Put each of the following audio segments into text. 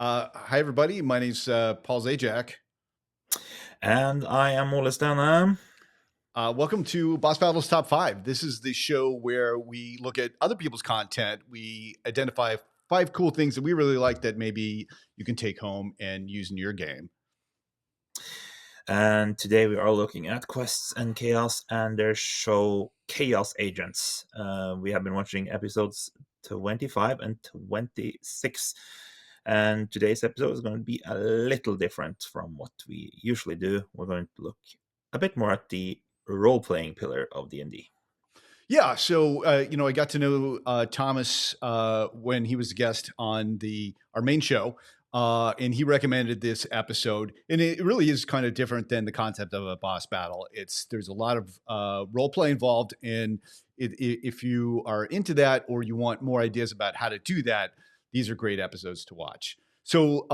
Hi, everybody. My name's Paul Zajac. And I am Ole Stene. Welcome to Boss Battles Top 5. This is the show where we look at other people's content. We identify five cool things that we really like that maybe you can take home and use in your game. And today we are looking at Quests and Chaos and their show Chaos Agents. We have been watching episodes 25 and 26. And today's episode is going to be a little different from what we usually do. We're going to look a bit more at the role playing pillar of D&D. Yeah, so I got to know Thomas when he was a guest on the our main show, and he recommended this episode. And it really is kind of different than the concept of a boss battle. There's a lot of role play involved, and if you are into that or you want more ideas about how to do that, these are great episodes to watch. So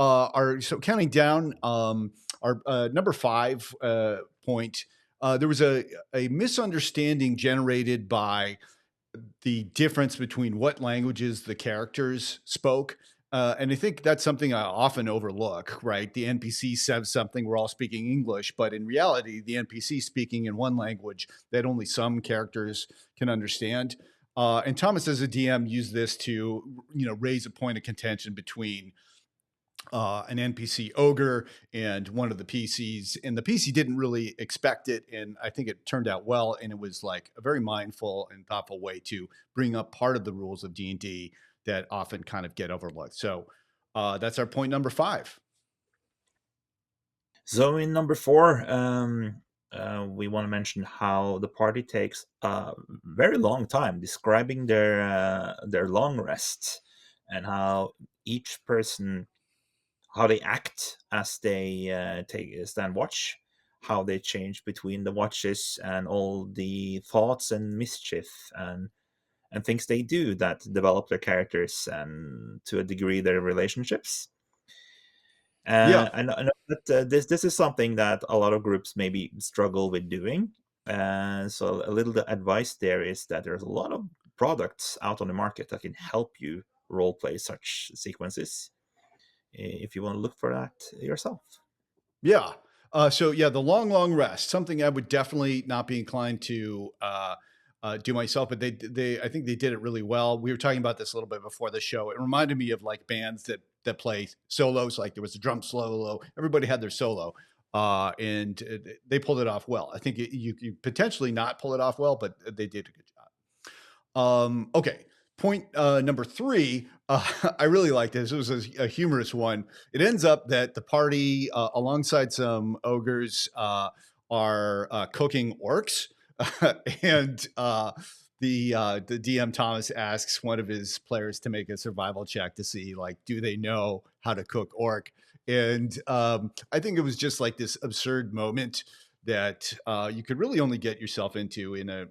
counting down, our number five point. There was a misunderstanding generated by the difference between what languages the characters spoke. And I think that's something I often overlook, right? The NPC says something, we're all speaking English, but in reality, the NPC speaking in one language that only some characters can understand. And Thomas, as a DM, used this to, raise a point of contention between an NPC ogre and one of the PCs. And the PC didn't really expect it. And I think it turned out well. And it was like a very mindful and thoughtful way to bring up part of the rules of D&D that often kind of get overlooked. So that's our point number five. So in number 4, we want to mention how the party takes a very long time describing their long rest and how each person how they act as they take stand watch, how they change between the watches and all the thoughts and mischief and things they do that develop their characters and to a degree their relationships. Yeah. I know that this is something that a lot of groups maybe struggle with doing. So a little advice there is that there's a lot of products out on the market that can help you role play such sequences if you want to look for that yourself. Yeah. The long rest, something I would definitely not be inclined to do myself, but I think they did it really well. We were talking about this a little bit before the show. It reminded me of like bands that play solos. Like there was a drum solo, everybody had their solo, and they pulled it off well. I think you potentially not pull it off well, but they did a good job. Okay. Point number three. I really like this. It was a humorous one. It ends up that the party, alongside some ogres, are cooking orcs, and the DM Thomas asks one of his players to make a survival check to see like do they know how to cook orc, and I think it was just like this absurd moment that you could really only get yourself into in a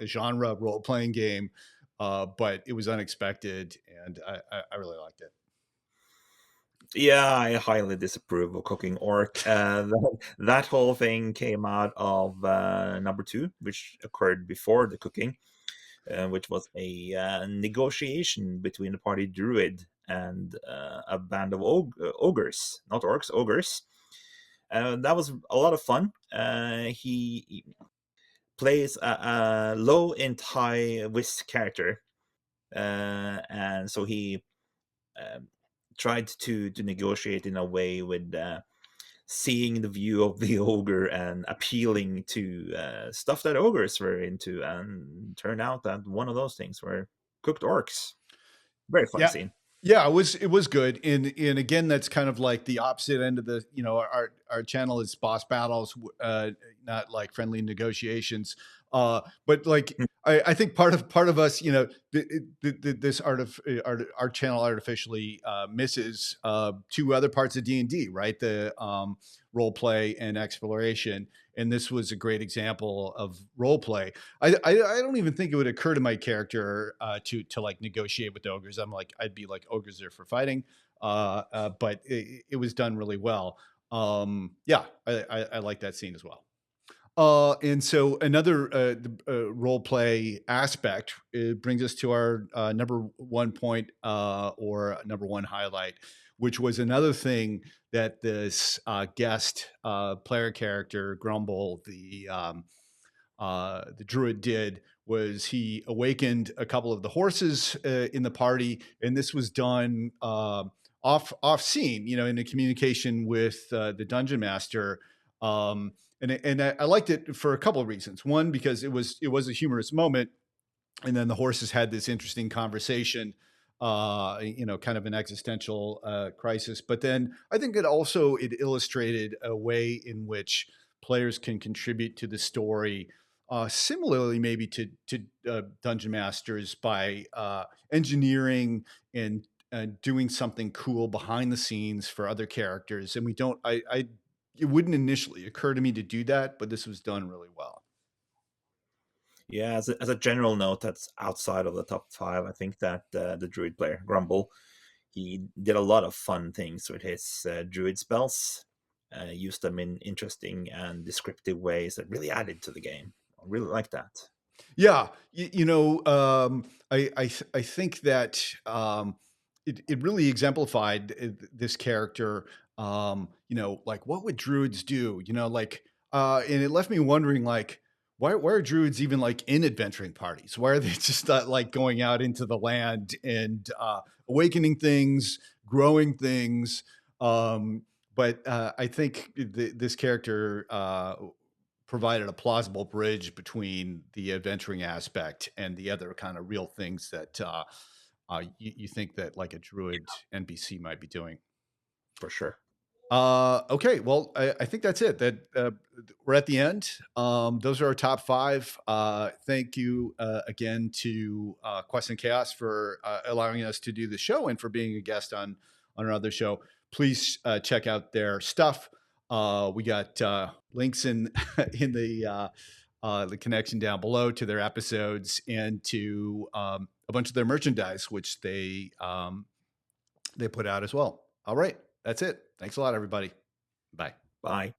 genre role playing game, but it was unexpected, and I really liked it. Yeah, I highly disapprove of cooking orc. That whole thing came out of number 2, which occurred before the cooking, which was a negotiation between the party druid and a band of ogres, not orcs, ogres. That was a lot of fun. He plays a low and high whist character, and so he um, tried to negotiate in a way with seeing the view of the ogre and appealing to stuff that ogres were into, and turned out that one of those things were cooked orcs. Very fun Yeah. scene. Yeah, it was good. And again, that's kind of like the opposite end of the, our channel is boss battles, not like friendly negotiations. But like I think part of us, this our channel artificially misses two other parts of D&D, right? The role play and exploration. And this was a great example of role play. I don't even think it would occur to my character to like negotiate with ogres. I'd be like ogres are for fighting, but it was done really well. Yeah, I like that scene as well. And so another role play aspect, it brings us to our number one point, or number one highlight, which was another thing that this guest player character Grumble, the druid, did was he awakened a couple of the horses in the party, and this was done off scene, in a communication with the dungeon master. And I liked it for a couple of reasons. One, because it was a humorous moment, and then the horses had this interesting conversation, kind of an existential crisis. But then I think it illustrated a way in which players can contribute to the story, similarly maybe to dungeon masters, by engineering and doing something cool behind the scenes for other characters. And we don't I it wouldn't initially occur to me to do that, but this was done really well. Yeah, as a general note, that's outside of the top five. I think that the druid player Grumble, he did a lot of fun things with his druid spells. Used them in interesting and descriptive ways that really added to the game. I really like that. Yeah, I think that it really exemplified this character. Like, what would druids do? And it left me wondering, like, why are druids even like in adventuring parties? Why are they just not like going out into the land and awakening things, growing things? But I think this character provided a plausible bridge between the adventuring aspect and the other kind of real things that you think that like a druid NPC might be doing. For sure. Okay, well, I think that's it. That we're at the end. Those are our top five. Thank you again to Quest and Chaos for allowing us to do the show and for being a guest on another show. Please check out their stuff. We got links in in the connection down below to their episodes and to a bunch of their merchandise, which they put out as well. All right, that's it. Thanks a lot, everybody. Bye. Bye.